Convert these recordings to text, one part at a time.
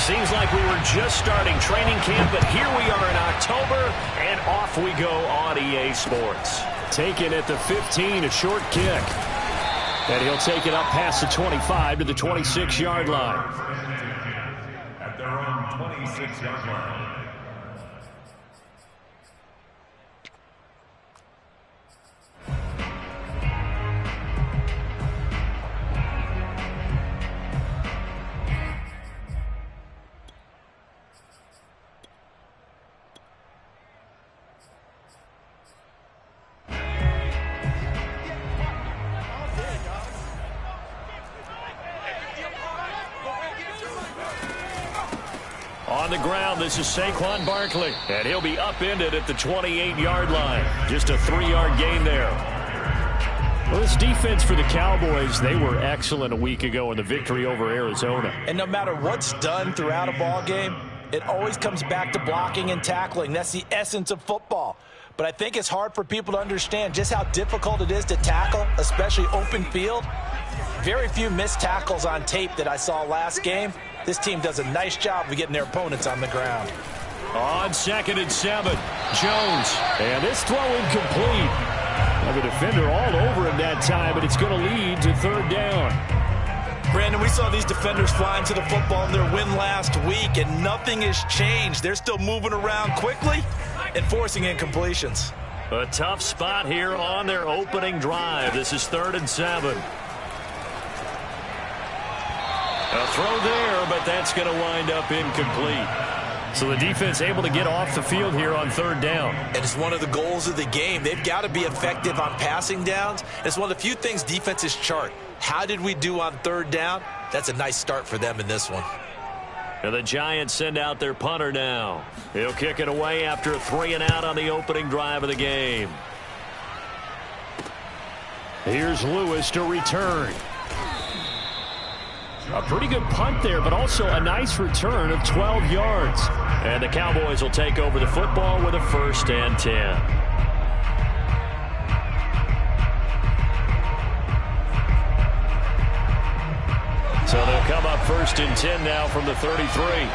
Seems like we were just starting training camp, but here we are in October, and off we go on EA Sports. Taken at the 15, a short kick. And he'll take it up past the 25 to the 26-yard line. At their own 26-yard line. On the ground, this is Saquon Barkley. And he'll be upended at the 28-yard line. Just a 3-yard gain there. Well, this defense for the Cowboys, they were excellent a week ago in the victory over Arizona. And no matter what's done throughout a ball game, it always comes back to blocking and tackling. That's the essence of football. But I think it's hard for people to understand just how difficult it is to tackle, especially open field. Very few missed tackles on tape that I saw last game. This team does a nice job of getting their opponents on the ground. On 2nd and 7, Jones. And this throw incomplete. Have a defender all over him that time, but it's going to lead to 3rd down. Brandon, we saw these defenders flying to the football in their win last week, and nothing has changed. They're still moving around quickly and forcing incompletions. A tough spot here on their opening drive. This is 3rd and 7. A throw there, but that's going to wind up incomplete. So the defense able to get off the field here on 3rd down. And it's one of the goals of the game. They've got to be effective on passing downs. It's one of the few things defenses chart. How did we do on 3rd down? That's a nice start for them in this one. And the Giants send out their punter now. He'll kick it away after a 3-and-out on the opening drive of the game. Here's Lewis to return. A pretty good punt there, but also a nice return of 12 yards. And the Cowboys will take over the football with a 1st and 10. So they'll come up 1st and 10 now from the 33.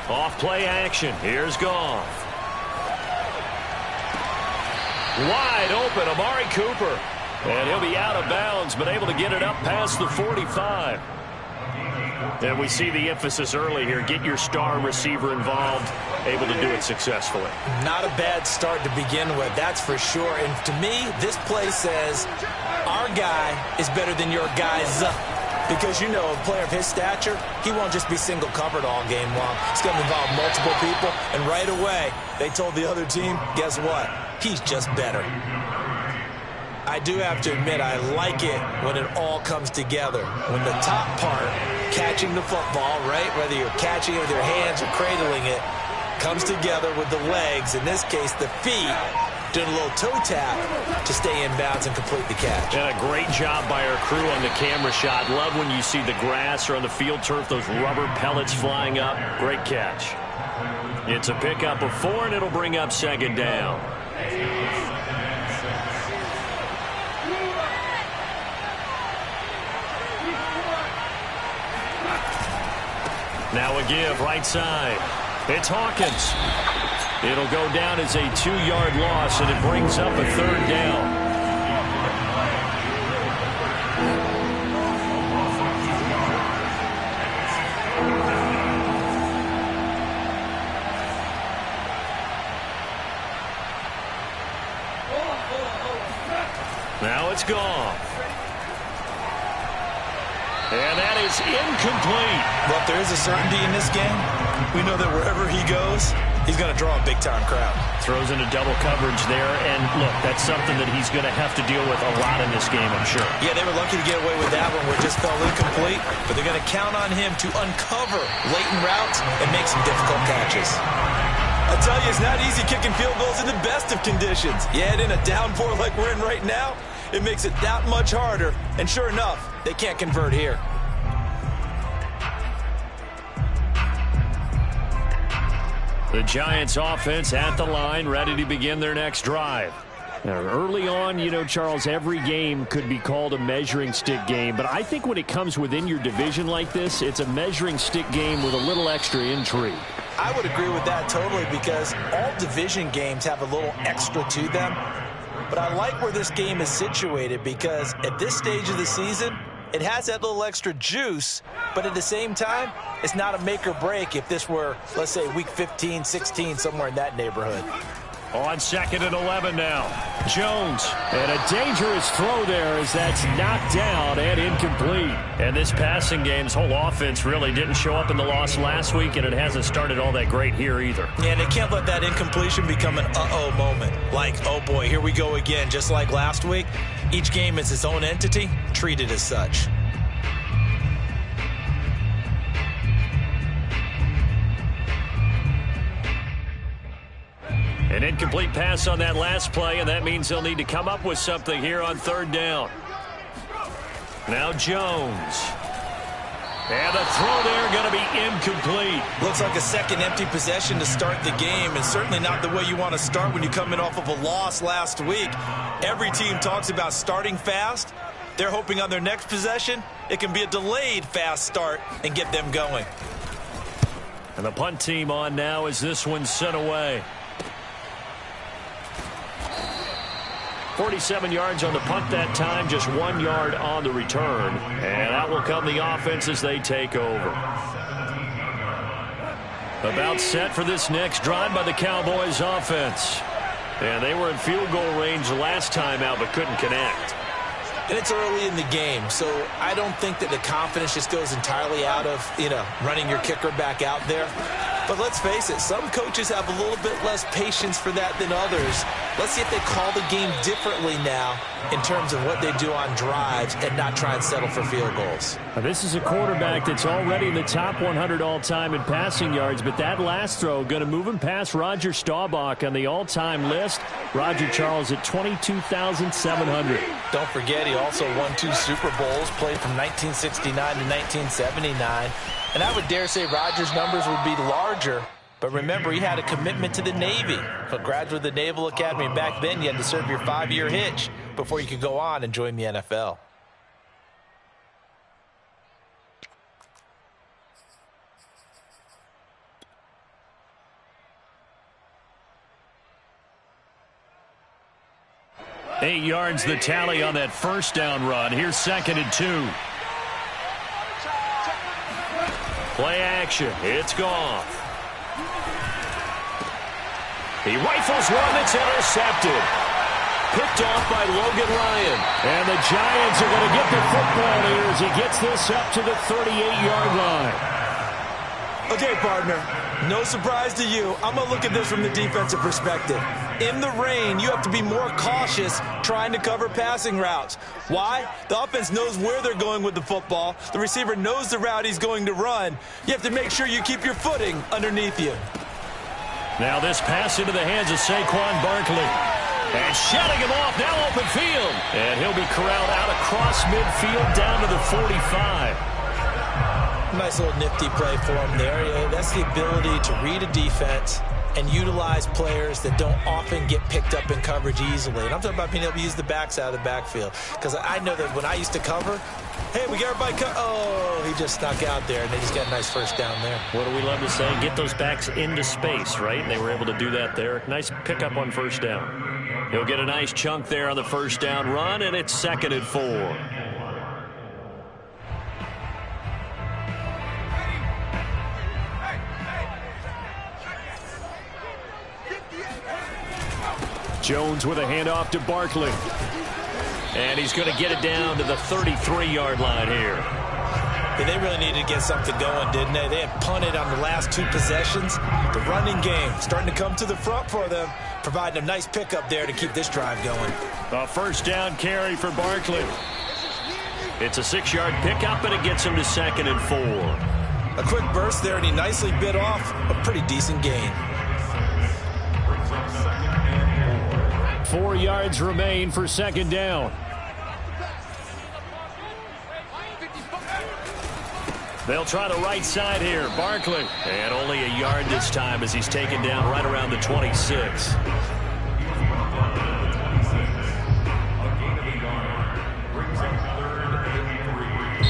Off play action. Here's Goff. Wide open, Amari Cooper. And he'll be out of bounds, but able to get it up past the 45. And we see the emphasis early here. Get your star receiver involved, able to do it successfully. Not a bad start to begin with, that's for sure. And to me, this play says our guy is better than your guy's. Because, you know, a player of his stature, he won't just be single covered all game long. It's going to involve multiple people. And right away, they told the other team, guess what? He's just better. I do have to admit, I like it when it all comes together. When the top part, catching the football, right, whether you're catching it with your hands or cradling it, comes together with the legs, in this case the feet, doing a little toe tap to stay in bounds and complete the catch. And a great job by our crew on the camera shot. Love when you see the grass or on the field turf, those rubber pellets flying up. Great catch. It's a pickup of 4, and it'll bring up 2nd down. Now a give right side. It's Hawkins. It'll go down as a 2-yard loss, and it brings up a 3rd down. Now it's gone. And that is incomplete. Well, if there is a certainty in this game, we know that wherever he goes, he's going to draw a big-time crowd. Throws into double coverage there, and look, that's something that he's going to have to deal with a lot in this game, I'm sure. Yeah, they were lucky to get away with that one where it just fell incomplete, but they're going to count on him to uncover latent routes and make some difficult catches. I tell you, it's not easy kicking field goals in the best of conditions. Yet in a downpour like we're in right now, it makes it that much harder, and sure enough, they can't convert here. The Giants offense at the line, ready to begin their next drive. Now, early on, you know, Charles, every game could be called a measuring stick game. But I think when it comes within your division like this, it's a measuring stick game with a little extra intrigue. I would agree with that totally because all division games have a little extra to them. But I like where this game is situated because at this stage of the season, it has that little extra juice, but at the same time, it's not a make or break if this were, let's say, week 15, 16, somewhere in that neighborhood. On 2nd and 11 now. Jones. And a dangerous throw there as that's knocked down and incomplete. And this passing game's whole offense really didn't show up in the loss last week, and it hasn't started all that great here either. Yeah, and they can't let that incompletion become an uh-oh moment. Like, oh boy, here we go again. Just like last week, each game is its own entity, treated as such. An incomplete pass on that last play, and that means they'll need to come up with something here on 3rd down. Now Jones. And the throw there going to be incomplete. Looks like a second empty possession to start the game, and certainly not the way you want to start when you're coming off of a loss last week. Every team talks about starting fast. They're hoping on their next possession, it can be a delayed fast start and get them going. And the punt team on now as this one's sent away. 47 yards on the punt that time, just 1 yard on the return. And out will come the offense as they take over. About set for this next drive by the Cowboys offense. And they were in field goal range last time out but couldn't connect. And it's early in the game, so I don't think that the confidence just goes entirely out of, running your kicker back out there. But let's face it, some coaches have a little bit less patience for that than others. Let's see if they call the game differently now in terms of what they do on drives and not try and settle for field goals. Now, this is a quarterback that's already in the top 100 all-time in passing yards, but that last throw going to move him past Roger Staubach on the all-time list. Roger Charles at 22,700. Don't forget, he also won 2 Super Bowls, played from 1969 to 1979. And I would dare say Rodgers' numbers would be larger. But remember, he had a commitment to the Navy. A graduate of the Naval Academy. Back then, you had to serve your 5-year hitch before you could go on and join the NFL. Eight yards the tally on that first down run. Here's 2nd and 2. Play action. It's Goff. He rifles one that's intercepted. Picked off by Logan Ryan. And the Giants are going to get the football here as he gets this up to the 38-yard line. Okay, partner, no surprise to you. I'm going to look at this from the defensive perspective. In the rain, you have to be more cautious trying to cover passing routes. Why? The offense knows where they're going with the football. The receiver knows the route he's going to run. You have to make sure you keep your footing underneath you. Now this pass into the hands of Saquon Barkley. And shutting him off, now open field. And he'll be corralled out across midfield down to the 45. Nice little nifty play for him there. That's the ability to read a defense and utilize players that don't often get picked up in coverage easily. And I'm talking about being able to use the backside of the backfield. Because I know that when I used to cover, hey, we got everybody oh, he just snuck out there, and they just got a nice first down there. What do we love to say? Get those backs into space, right? And they were able to do that there. Nice pickup on first down. He'll get a nice chunk there on the first down run, and it's 2nd and 4. Jones with a handoff to Barkley. And he's going to get it down to the 33-yard line here. Yeah, they really needed to get something going, didn't they? They had punted on the last 2 possessions. The running game starting to come to the front for them, providing a nice pickup there to keep this drive going. A first down carry for Barkley. It's a 6-yard pickup, and it gets him to 2nd and 4. A quick burst there, and he nicely bit off a pretty decent gain. 4 yards remain for 2nd down. They'll try the right side here. Barkley. And only a yard this time as he's taken down right around the 26.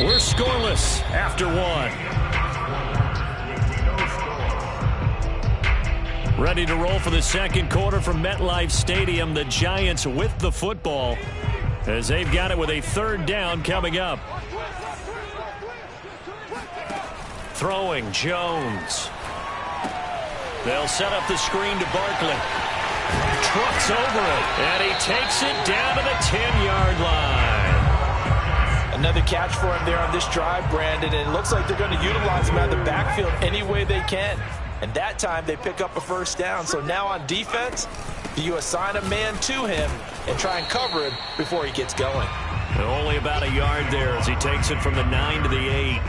We're scoreless after one. Ready to roll for the second quarter from MetLife Stadium. The Giants with the football as they've got it with a third down coming up. Throwing Jones. They'll set up the screen to Barkley. Trucks over it, and he takes it down to the 10-yard line. Another catch for him there on this drive, Brandon, and it looks like they're going to utilize him out of the backfield any way they can. And that time they pick up a first down. So now on defense, you assign a man to him and try and cover him before he gets going. And only about a yard there as he takes it from the 9 to the 8.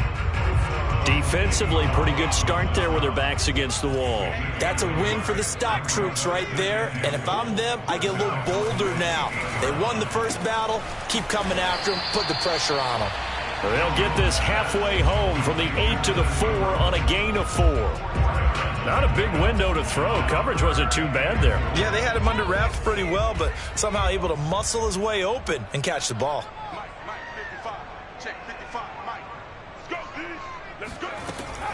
Defensively, pretty good start there with their backs against the wall. That's a win for the stop troops right there. And if I'm them, I get a little bolder now. They won the first battle. Keep coming after them. Put the pressure on them. They'll get this halfway home from the 8 to the 4 on a gain of 4. Not a big window to throw. Coverage wasn't too bad there. Yeah, they had him under wraps pretty well, but somehow able to muscle his way open and catch the ball.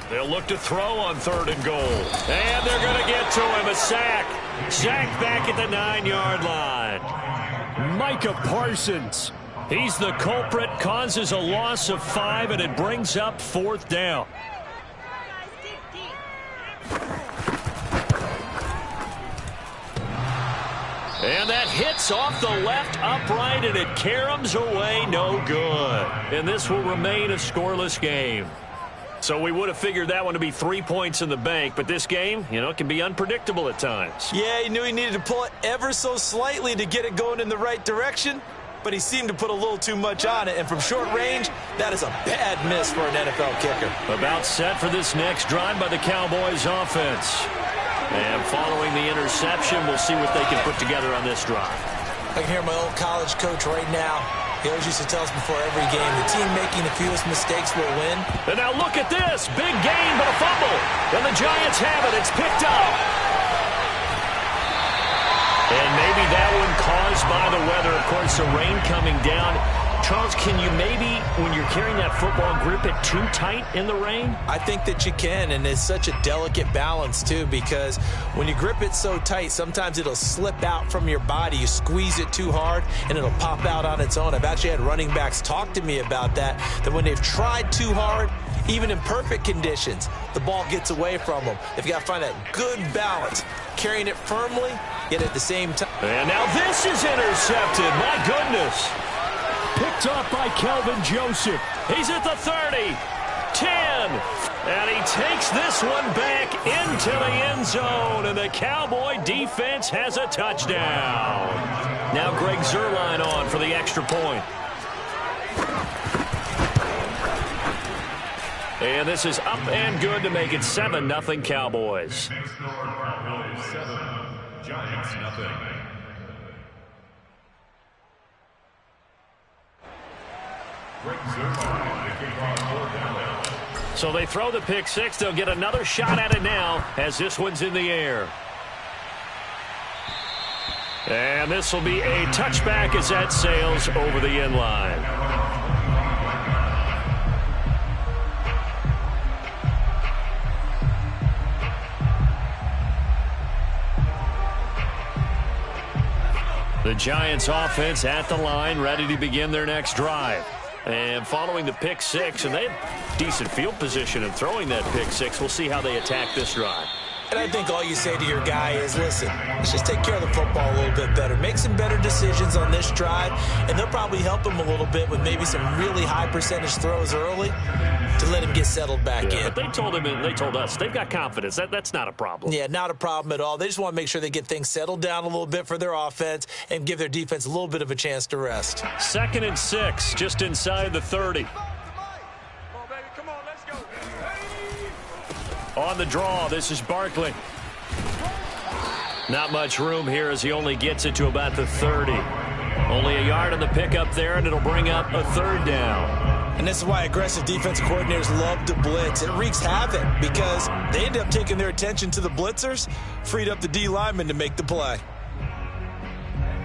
They'll look to throw on 3rd and goal. And they're going to get to him. A sack. Sack back at the 9-yard line. Micah Parsons. He's the culprit. Causes a loss of 5, and it brings up 4th down. And that hits off the left upright, and it caroms away. No good. And this will remain a scoreless game. So we would have figured that one to be 3 points in the bank, but this game, it can be unpredictable at times. Yeah, he knew he needed to pull it ever so slightly to get it going in the right direction, but he seemed to put a little too much on it, and from short range, that is a bad miss for an NFL kicker. About set for this next drive by the Cowboys offense. And following the interception, we'll see what they can put together on this drive. I can hear my old college coach right now. He always used to tell us before every game, the team making the fewest mistakes will win. And now look at this. Big gain, but a fumble. And the Giants have it. It's picked up. And maybe that one caused by the weather. Of course, the rain coming down. Charles, can you maybe, when you're carrying that football, grip it too tight in the rain? I think that you can, and it's such a delicate balance, too, because when you grip it so tight, sometimes it'll slip out from your body. You squeeze it too hard, and it'll pop out on its own. I've actually had running backs talk to me about that when they've tried too hard, even in perfect conditions, the ball gets away from them. They've got to find that good balance, carrying it firmly, yet at the same time. And now this is intercepted. My goodness. Picked up by Kelvin Joseph. He's at the 30, 10, and he takes this one back into the end zone, and the Cowboy defense has a touchdown. Now Greg Zuerlein on for the extra point. And this is up and good to make it 7-0 Cowboys. Next score, Cowboys 7, Giants 0. So they throw the pick six. They'll get another shot at it now as this one's in the air. And this will be a touchback as that sails over the end line. The Giants offense at the line, ready to begin their next drive. And following the pick six, and they have decent field position in throwing that pick six. We'll see how they attack this drive. And I think all you say to your guy is, listen, let's just take care of the football a little bit better. Make some better decisions on this drive, and they'll probably help him a little bit with maybe some really high percentage throws early to let him get settled back in. But they told him and they told us they've got confidence. That's not a problem. Yeah, not a problem at all. They just want to make sure they get things settled down a little bit for their offense and give their defense a little bit of a chance to rest. 2nd and 6, just inside the 30. On the draw, this is Barkley. Not much room here as he only gets it to about the 30. Only a yard on the pickup there, and it'll bring up a 3rd down. And this is why aggressive defensive coordinators love to blitz. It wreaks havoc because they end up taking their attention to the blitzers, freed up the D lineman to make the play.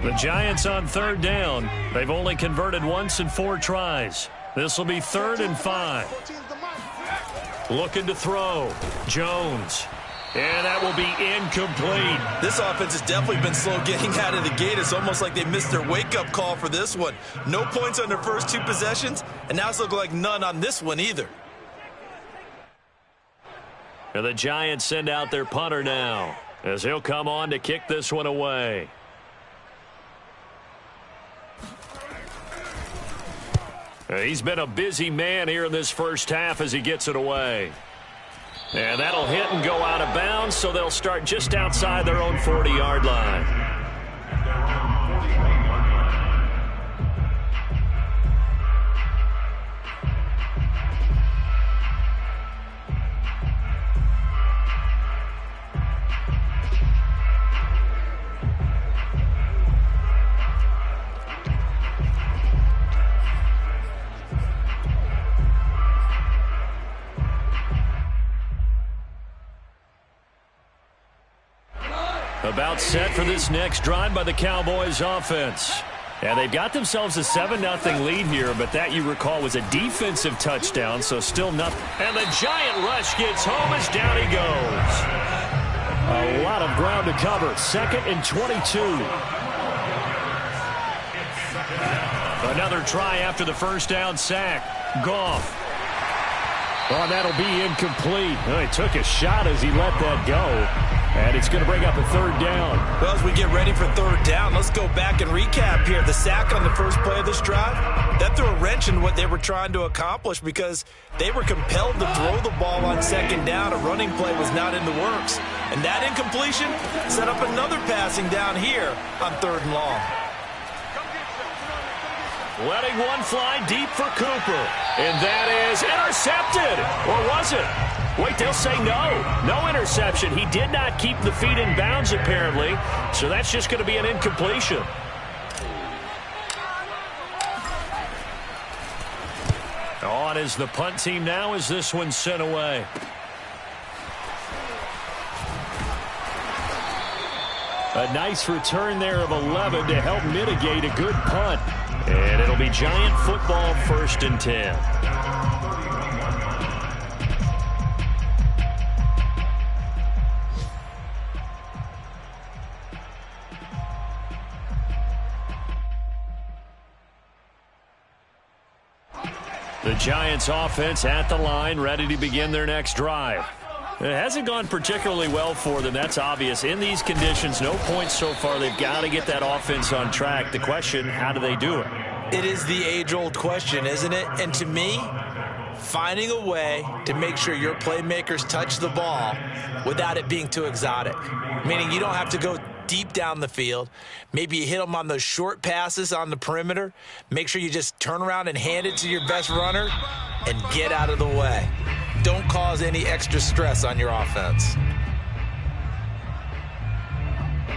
The Giants on third down. They've only converted once in 4 tries. This will be 3rd and 5. Looking to throw. Jones. And that will be incomplete. This offense has definitely been slow getting out of the gate. It's almost like they missed their wake-up call for this one. No points on their first 2 possessions, and now it's looking like none on this one either. And the Giants send out their punter now as he'll come on to kick this one away. He's been a busy man here in this first half as he gets it away. And that'll hit and go out of bounds, so they'll start just outside their own 40-yard line. About set for this next drive by the Cowboys offense. And they've got themselves a 7-0 lead here, but that, you recall, was a defensive touchdown, so still nothing. And the giant rush gets home as down he goes. A lot of ground to cover. 2nd and 22. Another try after the first down sack. Goff. Oh, that'll be incomplete. Well, he took a shot as he let that go. And it's going to bring up a 3rd down. Well, as we get ready for 3rd down, let's go back and recap here. The sack on the first play of this drive, that threw a wrench in what they were trying to accomplish because they were compelled to throw the ball on 2nd down. A running play was not in the works. And that incompletion set up another passing down here on 3rd and long. Letting one fly deep for Cooper. And that is intercepted. Or was it? Wait, they'll say no. No interception. He did not keep the feet in bounds, apparently. So that's just going to be an incompletion. On is the punt team now as this one's sent away. A nice return there of 11 to help mitigate a good punt. And it'll be Giant football, 1st and 10. The Giants offense at the line, ready to begin their next drive. It hasn't gone particularly well for them. That's obvious. In these conditions, no points so far. They've got to get that offense on track. The question, how do they do it? It is the age-old question, isn't it? And to me, finding a way to make sure your playmakers touch the ball without it being too exotic. Meaning you don't have to go deep down the field. Maybe you hit them on those short passes on the perimeter. Make sure you just turn around and hand it to your best runner and get out of the way. Don't cause any extra stress on your offense.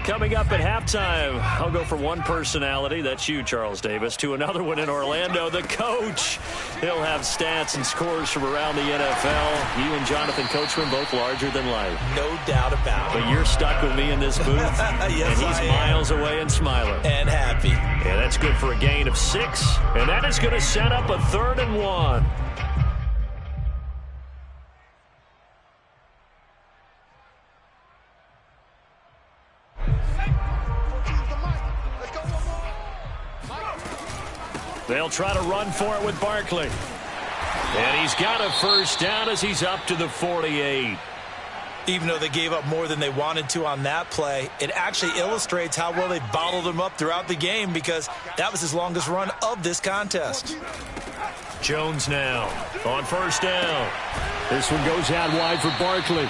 Coming up at halftime, I'll go from one personality, that's you, Charles Davis, to another one in Orlando, the coach. He'll have stats and scores from around the NFL. You and Jonathan Coachman, both larger than life. No doubt about it. But you're stuck with me in this booth, yes, and he's miles away and smiling. And happy. Yeah, that's good for a gain of 6, and that is going to set up a 3rd and 1. They'll try to run for it with Barkley. And he's got a 1st down as he's up to the 48. Even though they gave up more than they wanted to on that play, it actually illustrates how well they bottled him up throughout the game because that was his longest run of this contest. Jones now on 1st down. This one goes out wide for Barkley.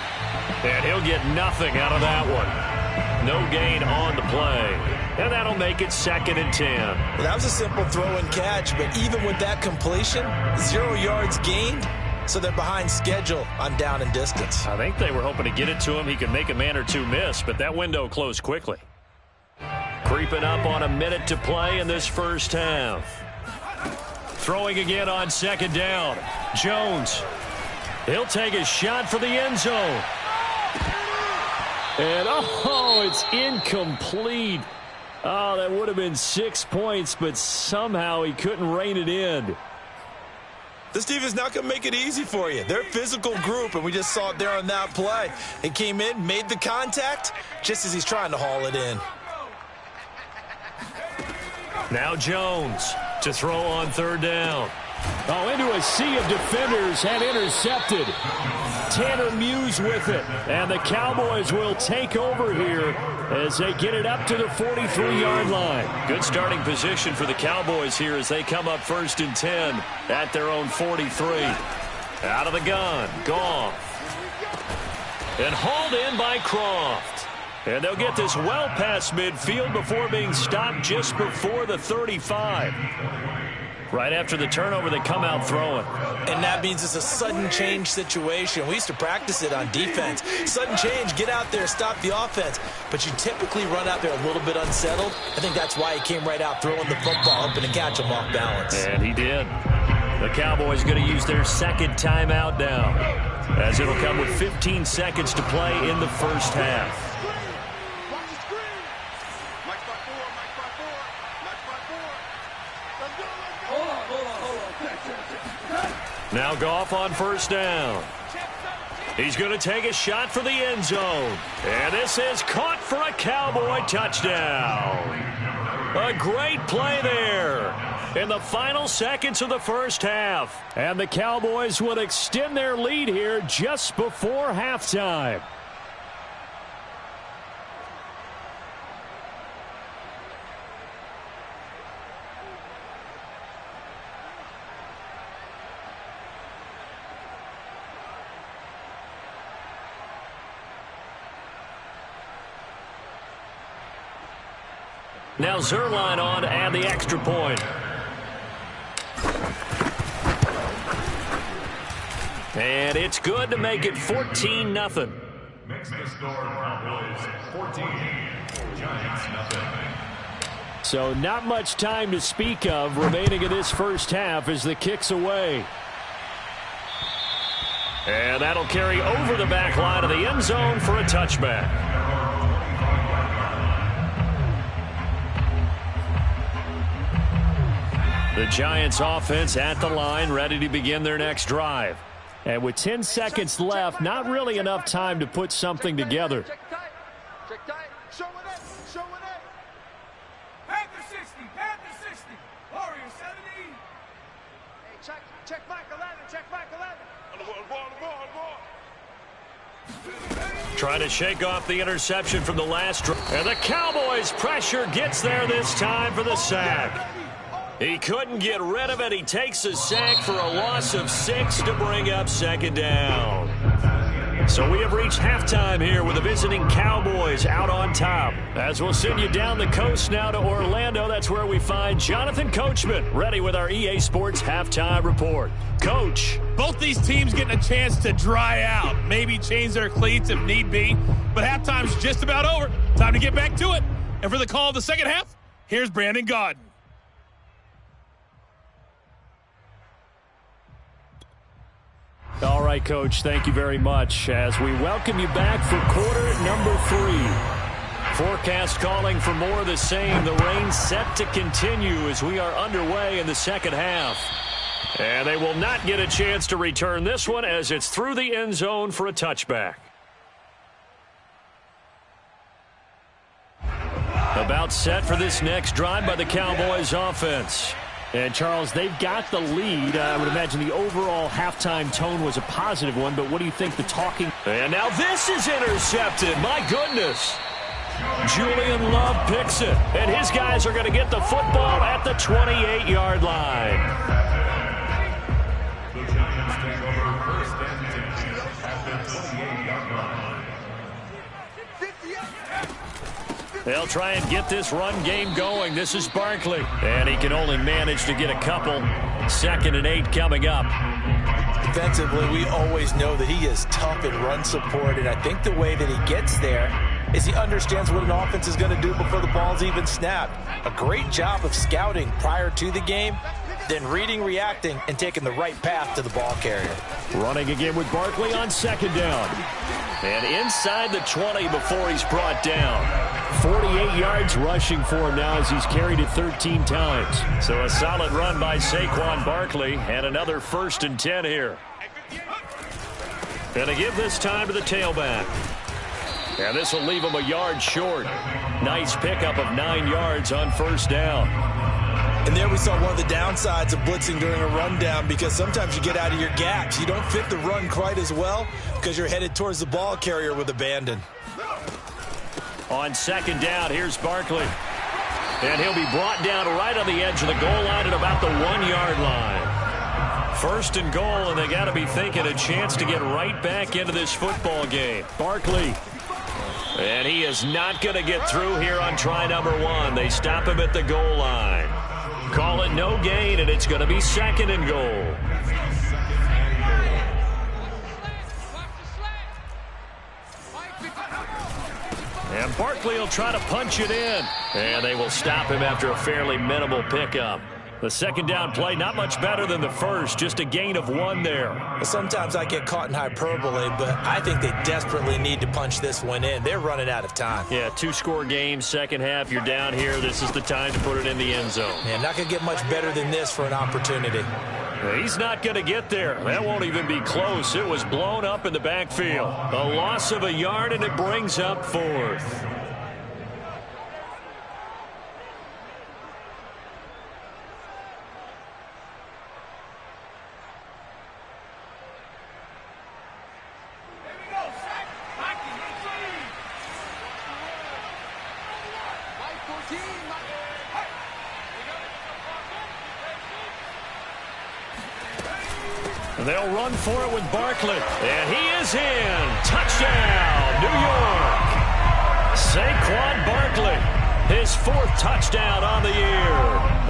And he'll get nothing out of that one. No gain on the play. And that'll make it 2nd and 10. Well, that was a simple throw and catch, but even with that completion, 0 yards gained, so they're behind schedule on down and distance. I think they were hoping to get it to him. He could make a man or two miss, but that window closed quickly. Creeping up on a minute to play in this first half. throwing again on second down. Jones. He'll take a shot for the end zone. And, it's incomplete. Oh, that would have been 6 points, but somehow he couldn't rein it in. This team is not going to make it easy for you. They're a physical group, and we just saw it there on that play. He came in, made the contact, just as he's trying to haul it in. Now Jones to throw on third down. Oh, into a sea of defenders and intercepted. Tanner Muse with it. And the Cowboys will take over here as they get it up to the 43-yard line. Good starting position for the Cowboys here as they come up 1st and 10 at their own 43. Out of the gun, Goff. And hauled in by Croft. And they'll get this well past midfield before being stopped just before the 35. Right after the turnover, they come out throwing. And that means it's a sudden change situation. We used to practice it on defense. Sudden change, get out there, stop the offense. But you typically run out there a little bit unsettled. I think that's why he came right out throwing the football, hoping to catch him off balance. And he did. The Cowboys going to use their second timeout now, as it'll come with 15 seconds to play in the first half. Now Goff on first down. He's going to take a shot for the end zone. And this is caught for a Cowboy touchdown. A great play there in the final seconds of the first half. And the Cowboys will extend their lead here just before halftime. Now Zuerlein on to add the extra point. And it's good to make it 14-0. Makes the score Cowboys 14, Giants nothing. So not much time to speak of remaining in this first half as the kick's away. And that'll carry over the back line of the end zone for a touchback. The Giants offense at the line, ready to begin their next drive. And with 10 seconds left, not really enough time to put something together. Check tight. Show it up. Panther 60. Warrior 70. Hey, check Mike 11. Trying to shake off the interception from the last drive. And the Cowboys' pressure gets there this time for the sack. He couldn't get rid of it. He takes a sack for a loss of 6 to bring up second down. So we have reached halftime here with the visiting Cowboys out on top. As we'll send you down the coast now to Orlando, that's where we find Jonathan Coachman, ready with our EA Sports Halftime Report. Coach. Both these teams getting a chance to dry out, maybe change their cleats if need be. But halftime's just about over. Time to get back to it. And for the call of the second half, here's Brandon Gaudin. All right, Coach, thank you very much as we welcome you back for quarter number 3. Forecast calling for more of the same. The rain set to continue as we are underway in the second half. And they will not get a chance to return this one as it's through the end zone for a touchback. About set for this next drive by the Cowboys offense. And, Charles, they've got the lead. I would imagine the overall halftime tone was a positive one, but what do you think the talking... And now this is intercepted. My goodness. Julian Love picks it. And his guys are going to get the football at the 28-yard line. The Giants take over 1st and 10 at the 28-yard line. They'll try and get this run game going. This is Barkley. And he can only manage to get a couple. 2nd and 8 coming up. Defensively, we always know that he is tough in run support, and I think the way that he gets there is he understands what an offense is going to do before the ball's even snapped. A great job of scouting prior to the game, then reading, reacting, and taking the right path to the ball carrier. Running again with Barkley on second down. And inside the 20 before he's brought down. 48 yards rushing for him now as he's carried it 13 times. So a solid run by Saquon Barkley and another 1st and 10 here. Going to give this time to the tailback. And this will leave him a yard short. Nice pickup of 9 yards on 1st down. And there we saw one of the downsides of blitzing during a rundown, because sometimes you get out of your gaps. You don't fit the run quite as well because you're headed towards the ball carrier with abandon. On 2nd down, here's Barkley. And he'll be brought down right on the edge of the goal line at about the 1-yard line. 1st and goal, and they got to be thinking a chance to get right back into this football game. Barkley. And he is not going to get through here on try number 1. They stop him at the goal line. Call it no gain, and it's going to be 2nd and goal. And Barkley will try to punch it in. And they will stop him after a fairly minimal pickup. The 2nd down play, not much better than the first, just a gain of 1 there. Sometimes I get caught in hyperbole, but I think they desperately need to punch this one in. They're running out of time. Yeah, 2-score game, second half, you're down here. This is the time to put it in the end zone. Yeah, not going to get much better than this for an opportunity. He's not going to get there. That won't even be close. It was blown up in the backfield. A loss of a yard, and it brings up 4th. They'll run for it with Barkley. And he is in. Touchdown, New York. Saquon Barkley, his 4th touchdown on the year.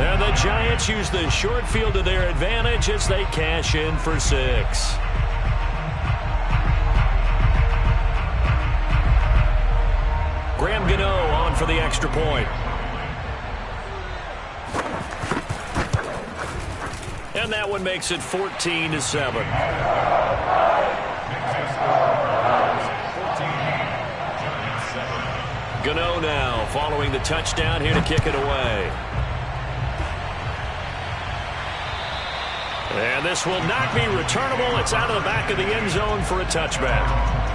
And the Giants use the short field to their advantage as they cash in for 6. Graham Gano on for the extra point. And that one makes it 14-7. Gano now following the touchdown here to kick it away. And this will not be returnable. It's out of the back of the end zone for a touchback.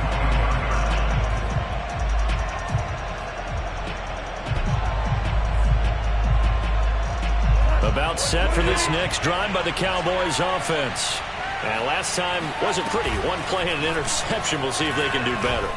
About set for this next drive by the Cowboys offense. And last time wasn't pretty. One play and an interception. We'll see if they can do better.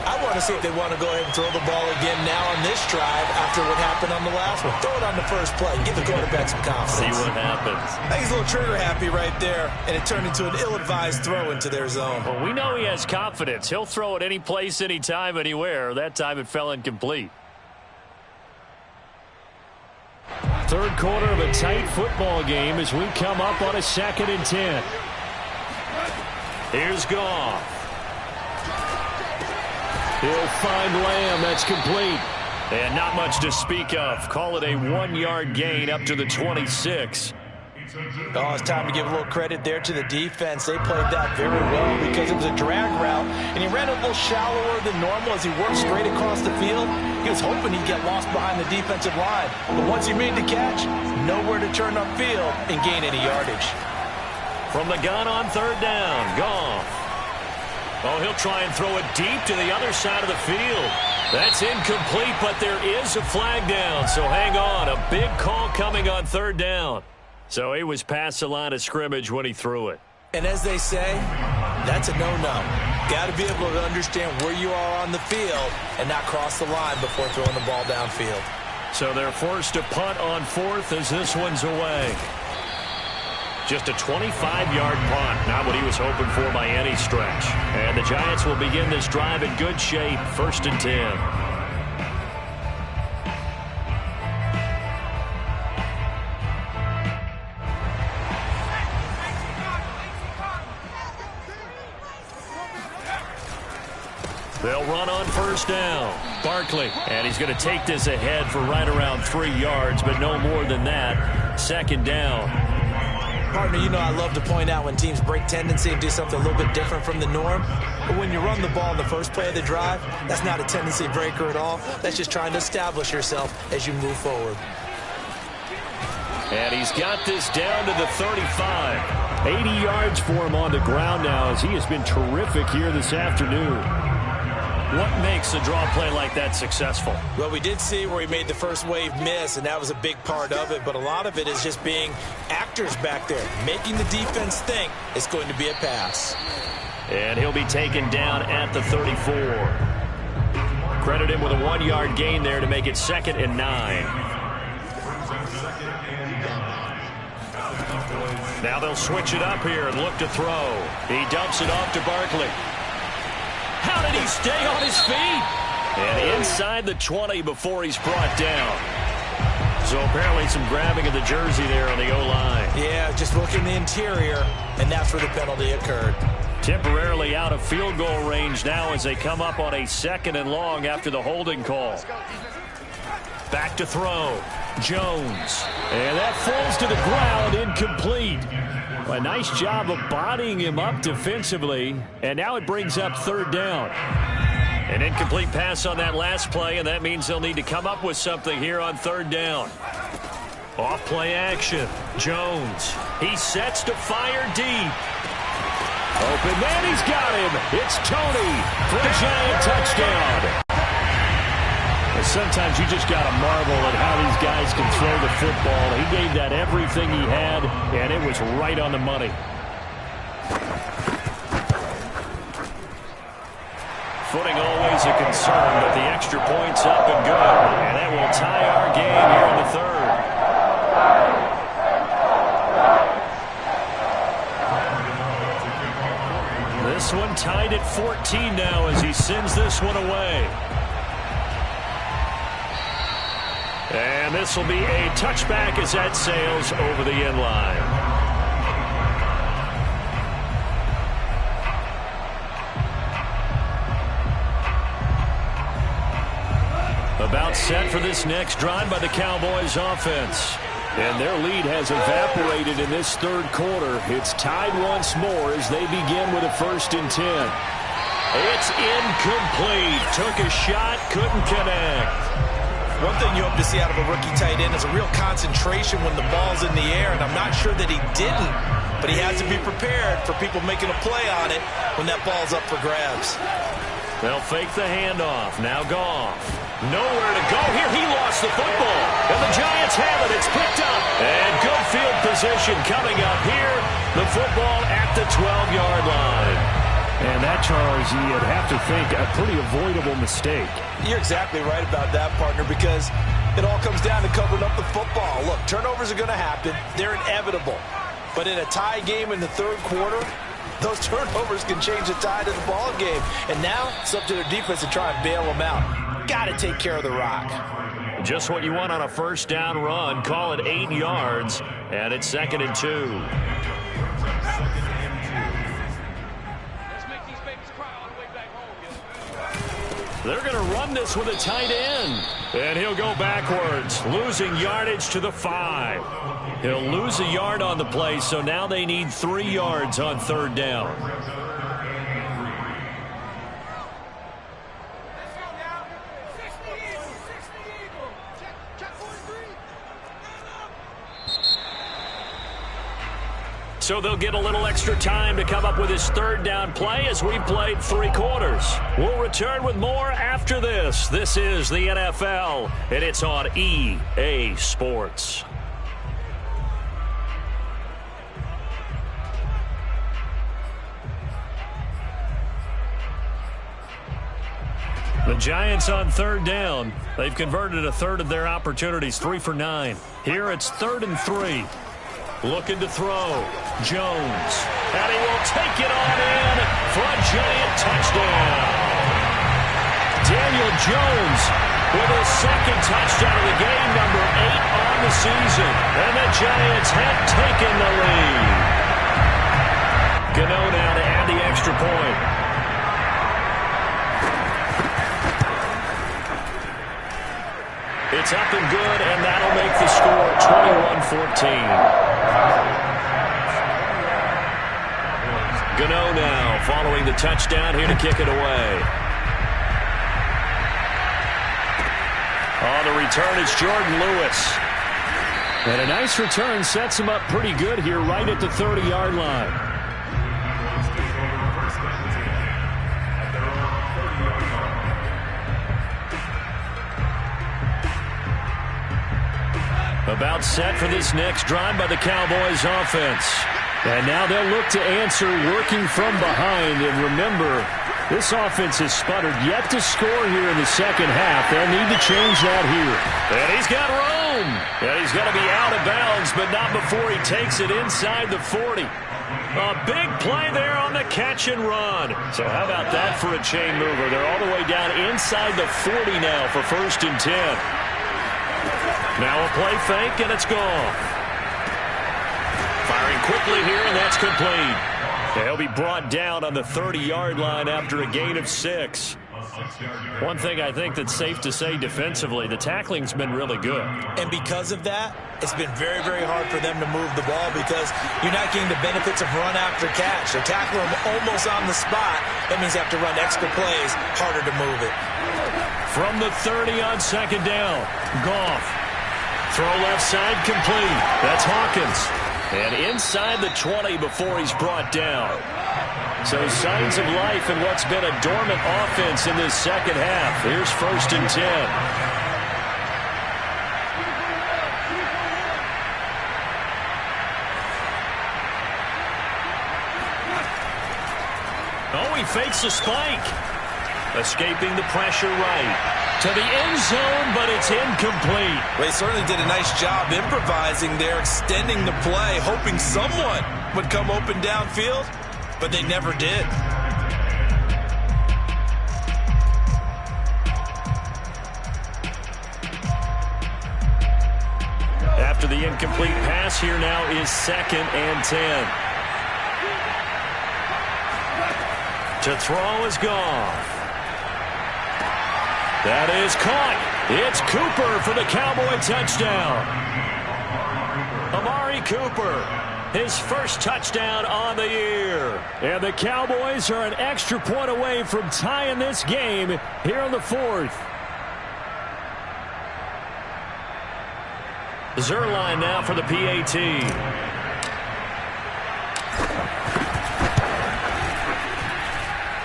I want to see if they want to go ahead and throw the ball again now on this drive after what happened on the last one. Throw it on the first play. Give the quarterback some confidence. See what happens. I think he's a little trigger happy right there, and it turned into an ill-advised throw into their zone. Well, we know he has confidence. He'll throw it any place, anytime, anywhere. That time it fell incomplete. 3rd quarter of a tight football game as we come up on a 2nd and 10. Here's Goff. He'll find Lamb. That's complete. And not much to speak of. Call it a 1-yard gain up to the 26. Oh, it's time to give a little credit there to the defense. They played that very well because it was a drag route, and he ran a little shallower than normal as he worked straight across the field. He was hoping he'd get lost behind the defensive line. But once he made the catch, nowhere to turn upfield and gain any yardage. From the gun on 3rd down, Goff. Oh, he'll try and throw it deep to the other side of the field. That's incomplete, but there is a flag down, so hang on. A big call coming on 3rd down. So he was past the line of scrimmage when he threw it. And as they say, that's a no-no. Got to be able to understand where you are on the field and not cross the line before throwing the ball downfield. So they're forced to punt on 4th as this one's away. Just a 25-yard punt, not what he was hoping for by any stretch. And the Giants will begin this drive in good shape, 1st and 10. They'll run on 1st down. Barkley, and he's going to take this ahead for right around 3 yards, but no more than that. 2nd down. Partner, you know I love to point out when teams break tendency and do something a little bit different from the norm. But when you run the ball in the first play of the drive, that's not a tendency breaker at all. That's just trying to establish yourself as you move forward. And he's got this down to the 35. 80 yards for him on the ground now as he has been terrific here this afternoon. What makes a draw play like that successful? Well, we did see where he made the first wave miss, and that was a big part of it. But a lot of it is just being actors back there, making the defense think it's going to be a pass. And he'll be taken down at the 34. Credit him with a 1-yard gain there to make it 2nd and 9. Now they'll switch it up here and look to throw. He dumps it off to Barkley. How did he stay on his feet? And inside the 20 before he's brought down. So apparently some grabbing of the jersey there on the O-line. Yeah, just look in the interior, and that's where the penalty occurred. Temporarily out of field goal range now as they come up on a 2nd and long after the holding call. Back to throw. Jones. And that falls to the ground, incomplete. A nice job of bodying him up defensively. And now it brings up 3rd down. An incomplete pass on that last play, and that means they'll need to come up with something here on 3rd down. Off play action. Jones. He sets to fire deep. Open man, he's got him. It's Tony for a giant touchdown. Sometimes you just got to marvel at how these guys can throw the football. He gave that everything he had, and it was right on the money. Footing always a concern, but the extra point's up and good. And that will tie our game here in the 3rd. This one tied at 14 now as he sends this one away. And this will be a touchback as that sails over the end line. About set for this next drive by the Cowboys offense. And their lead has evaporated in this 3rd quarter. It's tied once more as they begin with a 1st and 10. It's incomplete. Took a shot, couldn't connect. One thing you hope to see out of a rookie tight end is a real concentration when the ball's in the air, and I'm not sure that he didn't, but he has to be prepared for people making a play on it when that ball's up for grabs. They'll fake the handoff. Now Goff. Nowhere to go here. He lost the football, and the Giants have it. It's picked up, and good field position coming up here. The football at the 12-yard line. And that, Charles, you'd have to think a pretty avoidable mistake. You're exactly right about that, partner, because it all comes down to covering up the football. Look, turnovers are going to happen. They're inevitable. But in a tie game in the 3rd quarter, those turnovers can change the tide of the ball game. And now it's up to their defense to try and bail them out. Got to take care of the rock. Just what you want on a 1st down run. Call it 8 yards, and it's 2nd and 2. They're going to run this with a tight end. And he'll go backwards, losing yardage to the 5. He'll lose a yard on the play, so now they need 3 yards on 3rd down. So they'll get a little extra time to come up with his 3rd down play as we've played 3 quarters. We'll return with more after this. This is the NFL, and it's on EA Sports. The Giants on 3rd down. They've converted a third of their opportunities, 3 for 9. Here it's 3rd and 3. Looking to throw. Jones. And he will take it on in for a giant touchdown. Daniel Jones with his 2nd touchdown of the game, number 8 on the season. And the Giants have taken the lead. Gano now to add the extra point. It's up and good, and that'll make the score 21-14. Gano now following the touchdown here to kick it away. On the return, it's Jordan Lewis. And a nice return sets him up pretty good here right at the 30-yard line. About set for this next drive by the Cowboys offense. And now they'll look to answer working from behind. And remember, this offense has sputtered yet to score here in the second half. They'll need to change that here. And he's got room. And he's going to be out of bounds, but not before he takes it inside the 40. A big play there on the catch and run. So how about that for a chain mover? They're all the way down inside the 40 now for 1st and 10. Now a play fake, and it's gone. Firing quickly here, and that's complete. He'll be brought down on the 30-yard line after a gain of 6. One thing I think that's safe to say defensively, the tackling's been really good. And because of that, it's been very, very hard for them to move the ball because you're not getting the benefits of run after catch. They tackle them almost on the spot. That means they have to run extra plays, harder to move it. From the 30 on 2nd down, Goff. Throw left side complete. That's Hawkins. And inside the 20 before he's brought down. So signs of life in what's been a dormant offense in this second half. Here's 1st and 10. Oh, he fakes a spike. Escaping the pressure right. To the end zone, but it's incomplete. Well, he certainly did a nice job improvising there, extending the play, hoping someone would come open downfield, but they never did. After the incomplete pass, here now is 2nd and 10. To throw is Goff. That is caught. It's Cooper for the Cowboy touchdown. Amari Cooper, his first touchdown on the year. And the Cowboys are an extra point away from tying this game here in the 4th. Zuerlein now for the PAT.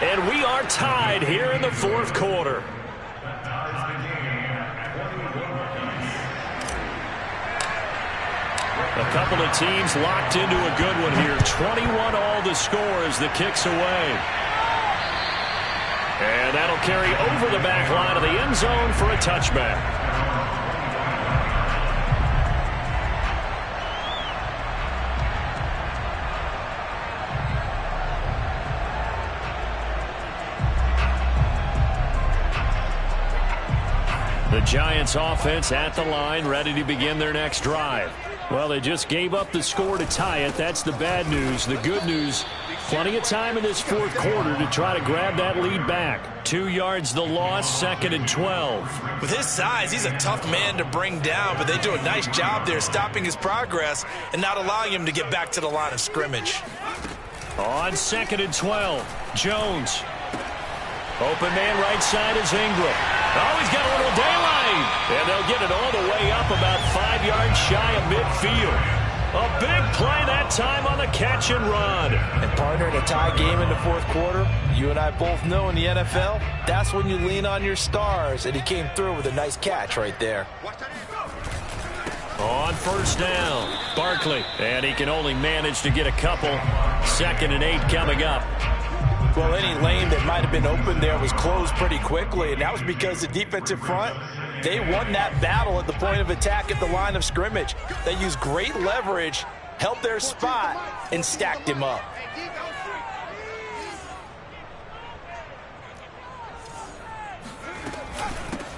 And we are tied here in the 4th quarter. A couple of teams locked into a good one here. 21 all the score as the kick's away. And that'll carry over the back line of the end zone for a touchback. The Giants offense at the line, ready to begin their next drive. Well, they just gave up the score to tie it. That's the bad news. The good news, plenty of time in this 4th quarter to try to grab that lead back. 2 yards the loss, 2nd and 12. With his size, he's a tough man to bring down, but they do a nice job there stopping his progress and not allowing him to get back to the line of scrimmage. On 2nd and 12, Jones. Open man right side is Ingram. Oh, he's got a little daylight. And they'll get it all the way up about 5 yards shy of midfield. A big play that time on the catch and run. And partner, in a tie game in the 4th quarter, you and I both know in the NFL, that's when you lean on your stars. And he came through with a nice catch right there. On 1st down, Barkley. And he can only manage to get a couple. 2nd and 8 coming up. Well, any lane that might have been open there was closed pretty quickly, and that was because the defensive front, they won that battle at the point of attack at the line of scrimmage. They used great leverage, held their spot, and stacked him up.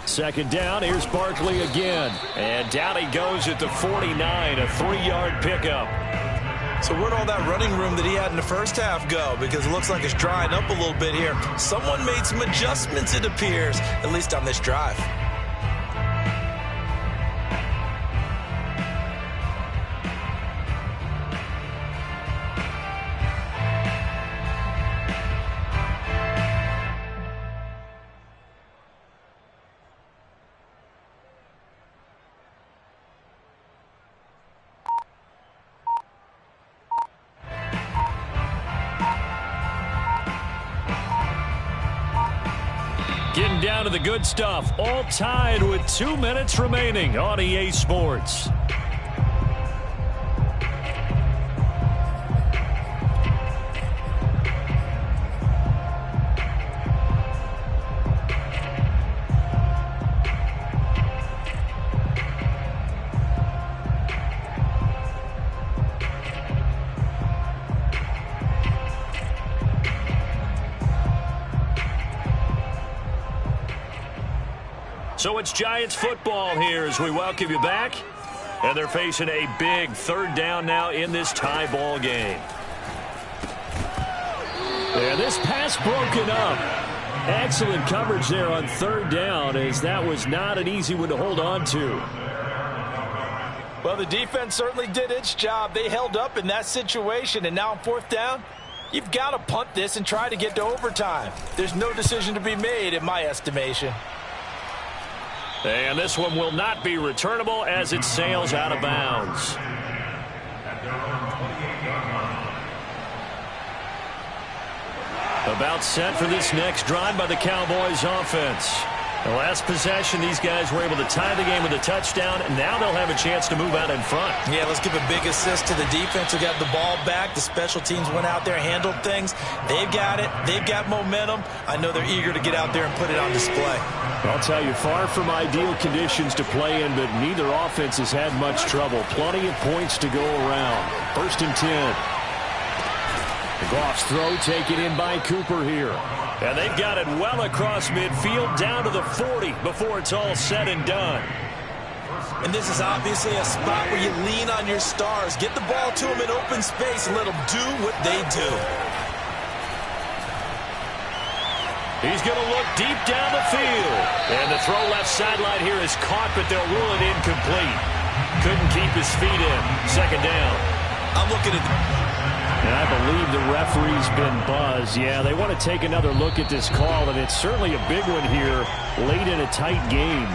Second down, here's Barkley again. And down he goes at the 49, a 3-yard pickup. So where'd all that running room that he had in the first half go? Because it looks like it's drying up a little bit here. Someone made some adjustments, it appears, at least on this drive. down to the good stuff. All tied with 2 minutes remaining on EA Sports. So it's Giants football here as we welcome you back. And they're facing a big third down now in this tie ball game. And this pass broken up. Excellent coverage there on third down, as that was not an easy one to hold on to. Well, the defense certainly did its job. They held up in that situation, and now on fourth down, you've got to punt this and try to get to overtime. There's no decision to be made in my estimation. And this one will not be returnable as it sails out of bounds. About set for this next drive by the Cowboys offense. The last possession, these guys were able to tie the game with a touchdown, and now they'll have a chance to move out in front. Yeah, let's give a big assist to the defense who got the ball back. The special teams went out there, handled things. They've got it. They've got momentum. I know they're eager to get out there and put it on display. I'll tell you, far from ideal conditions to play in, but neither offense has had much trouble. Plenty of points to go around. 1st and 10. Goff's throw taken in by Cooper here. And they've got it well across midfield down to the 40 before it's all said and done. And this is obviously a spot where you lean on your stars. Get the ball to them in open space and let them do what they do. He's going to look deep down the field. And the throw left sideline here is caught, but they'll rule it incomplete. Couldn't keep his feet in. 2nd down. I'm looking at And I believe the referee's been buzzed. Yeah, they want to take another look at this call, and it's certainly a big one here late in a tight game.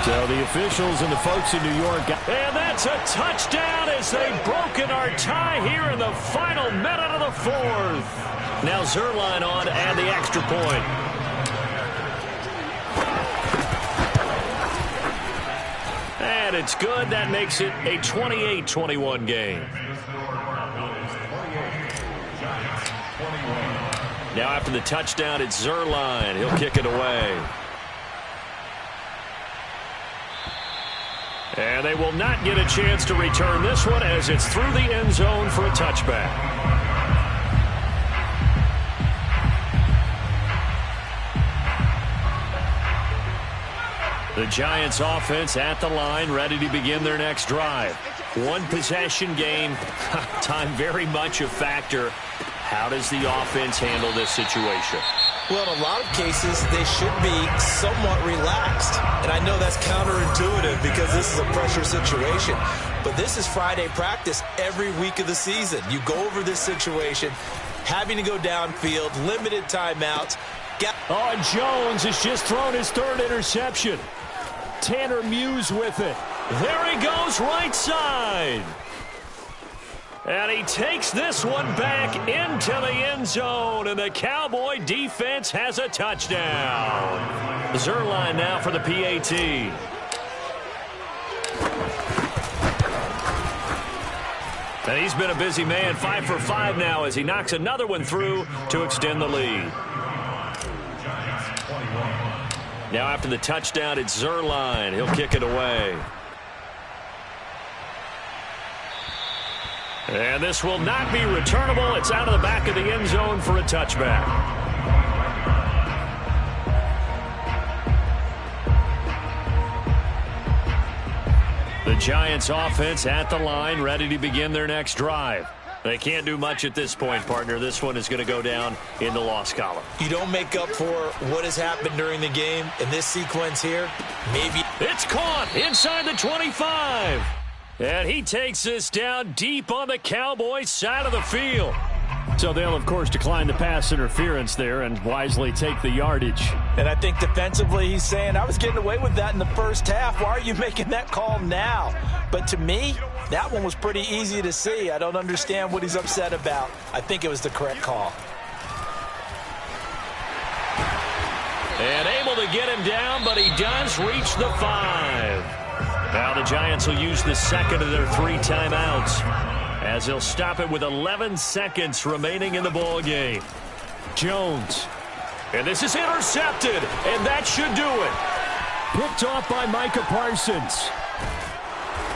So the officials and the folks in New York and that's a touchdown as they've broken our tie here in the final minute of the 4th. Now Zuerlein on to add the extra point. And it's good. That makes it a 28-21 game. Now after the touchdown, it's Zuerlein. He'll kick it away. And they will not get a chance to return this one as it's through the end zone for a touchback. The Giants offense at the line, ready to begin their next drive. One possession game, time very much a factor. How does the offense handle this situation? Well, in a lot of cases, they should be somewhat relaxed. And I know that's counterintuitive because this is a pressure situation. But this is Friday practice every week of the season. You go over this situation, having to go downfield, limited timeouts. And Jones has just thrown his 3rd interception. Tanner Muse with it. There he goes, right side. And he takes this one back into the end zone, and the Cowboy defense has a touchdown. Zuerlein now for the PAT. And he's been a busy man, 5 for 5 now as he knocks another one through to extend the lead. Now after the touchdown, it's Zuerlein. He'll kick it away. And this will not be returnable. It's out of the back of the end zone for a touchback. The Giants offense at the line, ready to begin their next drive. They can't do much at this point, partner. This one is going to go down in the loss column. You don't make up for what has happened during the game in this sequence here. Maybe. It's caught inside the 25. And he takes this down deep on the Cowboys side of the field. So they'll, of course, decline the pass interference there and wisely take the yardage. And I think defensively he's saying, I was getting away with that in the first half. Why are you making that call now? But to me, that one was pretty easy to see. I don't understand what he's upset about. I think it was the correct call. And able to get him down, but he does reach the 5. Now the Giants will use the second of their 3 timeouts, as they'll stop it with 11 seconds remaining in the ball game. Jones. And this is intercepted, and that should do it. Picked off by Micah Parsons.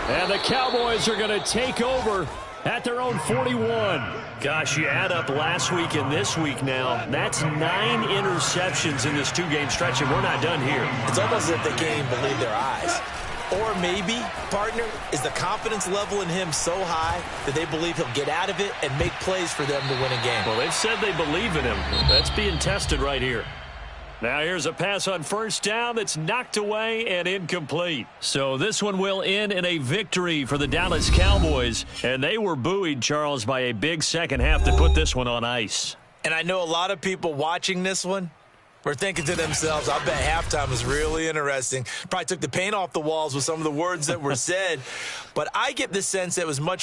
And the Cowboys are going to take over at their own 41. Gosh, you add up last week and this week now, that's 9 interceptions in this 2-game stretch, and we're not done here. It's almost as if they can't even believe their eyes. Or maybe, partner, is the confidence level in him so high that they believe he'll get out of it and make plays for them to win a game. Well, they've said they believe in him. That's being tested right here. Now here's a pass on first down that's knocked away and incomplete. So this one will end in a victory for the Dallas Cowboys. And they were buoyed, Charles, by a big second half to put this one on ice. And I know a lot of people watching this one were thinking to themselves, I bet halftime was really interesting. Probably took the paint off the walls with some of the words that were said. But I get the sense that it was much